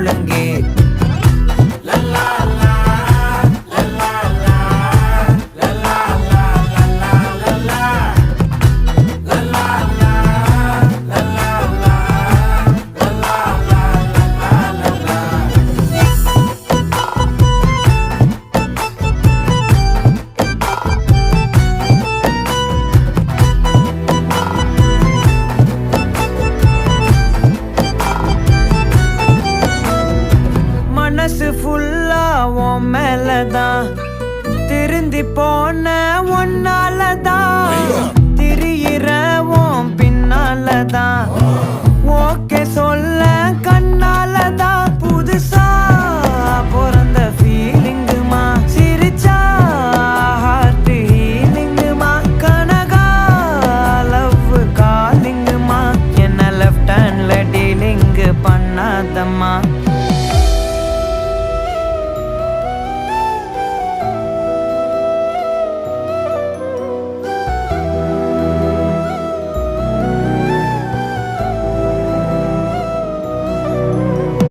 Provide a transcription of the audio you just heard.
ஒழுங்கே. மனசு ஃபுல்லா உன் மேலதான், திருந்தி போன ஒன்னாலதான், திரியிற உன் பின்னாலதான், ஓகே சொல்ல கண்ணாலதான். புதுசா பிறந்த ஃபீலிங்குமா, சிரிச்சா ஹார்ட் ஹீலிங்குமா, கனகா லவ் காலிங்குமா, என்ன லெஃப்ட் ஹேண்ட்ல டீலிங்கு பண்ணாதம்மா.